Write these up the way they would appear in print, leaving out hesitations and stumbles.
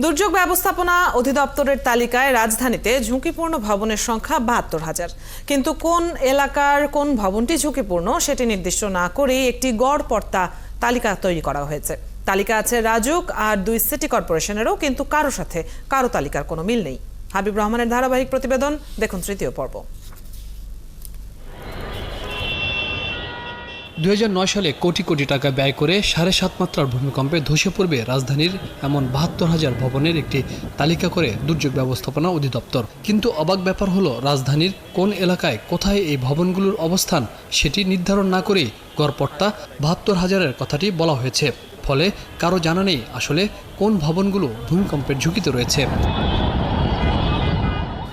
দুর্যোগ ব্যবস্থাপনা অধিদপ্তরের তালিকায় রাজধানীতে ঝুঁকিপূর্ণ ভবনের সংখ্যা ৭২,০০০, কিন্তু কোন এলাকার কোন ভবনটি ঝুঁকিপূর্ণ সেটি নির্দিষ্ট না করেই একটি গড়পড়তা তালিকা তৈরি করা হয়েছে। তালিকা আছে রাজুক আর ২ সিটি কর্পোরেশনেরও, কিন্তু কারো সাথে কারো তালিকার কোনো মিল নেই। হাবিব রহমানের ধারাবাহিক প্রতিবেদন দেখুন তৃতীয় পর্ব। ২০০৯ সালে কোটি কোটি টাকা ব্যয় করে ৭.৫ মাত্রার ভূমিকম্পে ধসে পড়বে রাজধানীর এমন ৭২,০০০ ভবনের একটি তালিকা করে দুর্যোগ ব্যবস্থাপনা অধিদপ্তর। কিন্তু অবাক ব্যাপার হলো, রাজধানীর কোন এলাকায় কোথায় এই ভবনগুলোর অবস্থান সেটি নির্ধারণ না করেই গড়পড়তা ৭২,০০০-এর কথাটি বলা হয়েছে। ফলে কারো জানা নেই আসলে কোন ভবনগুলো ভূমিকম্পের ঝুঁকিতে রয়েছে।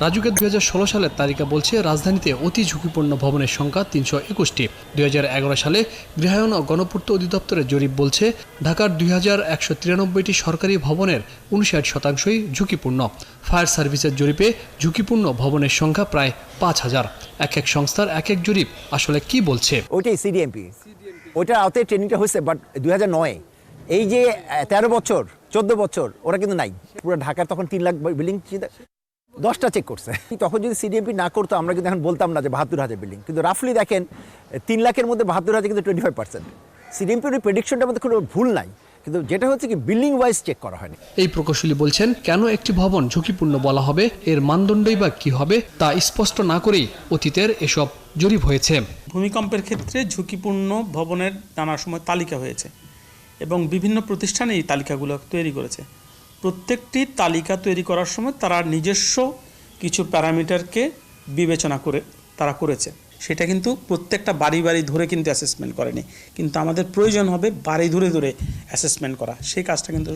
রাজুকের ২০১৬ সালের তালিকা বলছে রাজধানীতে অতি ঝুঁকিপূর্ণ ভবনের সংখ্যা ৩২১টি। ২০১১ সালে গৃহায়ন ও গণপূর্ত অধিদপ্তরের জরিপ বলছে ঢাকার ২১৯৩টি সরকারি ভবনের ৫৯%ই ঝুঁকিপূর্ণ। ফায়ার সার্ভিসের জরিপে ঝুঁকিপূর্ণ ভবনের সংখ্যা প্রায় ৫,০০০। এক এক সংস্থার এক এক জরিপ আসলে কি বলছে? ওইটাই সিডিএমপি, ওইটার আওতায় ট্রেনিংটা হয়েছে, বাট ২০০৯ এই যে ১৩ বছর ১৪ বছর ওরা কিন্তু নাই। পুরো ঢাকার তখন ৩ লাখ বিল্ডিং 10টা চেক করছে। তখন যদি সিডিএমপি না করতো আমরা কিন্তু এখন বলতাম না যে ৭২,০০০ বিল্ডিং, কিন্তু রাফলি দেখেন ৩ লাখের মধ্যে ৭২,০০০ কিন্তু 25%। সিডিএমপির প্রেডিকশনটার মধ্যে কোনো ভুল নাই, কিন্তু যেটা হচ্ছে কি বিল্ডিং ওয়াইজ চেক করা হয়নি। এই প্রকৌশলী বলছেন, কেন একটি ভবন ঝুঁকিপূর্ণ বলা হবে, এর মানদণ্ডই বা কি হবে তা স্পষ্ট না করেই অতীতের এসব জরিপ হয়েছে। ভূমিকম্পের ক্ষেত্রে ঝুঁকিপূর্ণ ভবনের নানা সময় তালিকা হয়েছে এবং বিভিন্ন প্রতিষ্ঠান এই তালিকাগুলো তৈরি করেছে। প্রত্যেকটি তালিকা তৈরি করার সময় তারা নিজস্ব কিছু প্যারামিটারকে বিবেচনা করে তারা করেছে। সেটা কিন্তু প্রত্যেকটা বাড়ি বাড়ি ধরে কিন্তু অ্যাসেসমেন্ট করেনি, কিন্তু আমাদের প্রয়োজন হবে বাড়ি ধরে ধরে অ্যাসেসমেন্ট করা। সেই কাজটা কিন্তু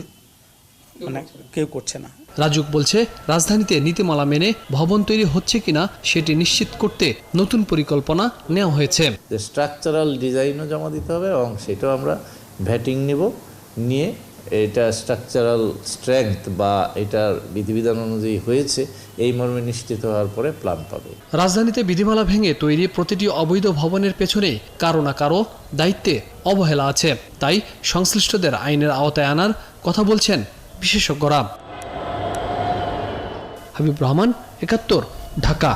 কেউ করছে না। রাজুক বলছে রাজধানীতে নীতিমালা মেনে ভবন তৈরি হচ্ছে কিনা সেটি নিশ্চিত করতে নতুন পরিকল্পনা নেওয়া হয়েছে। স্ট্রাকচারাল ডিজাইনও জমা দিতে হবে এবং সেটাও আমরা ভ্যাটিং নেব, নিয়ে এটা স্ট্রাকচারাল স্ট্রেংথ বা এটার বিধিবিধান অনুযায়ী হয়েছে এই মর্মে নিশ্চিত হওয়ার পরে প্ল্যান পাবে। রাজধানীতে বিধিমালা ভেঙে তৈরি প্রতিটি অবৈধ ভবনের পেছনে কারো না কারো দায়িত্বে অবহেলা আছে, তাই সংশ্লিষ্টদের আইনের আওতায় আনার কথা বলছেন বিশেষজ্ঞরা। হাবিব রহমান, একাত্তর, ঢাকা।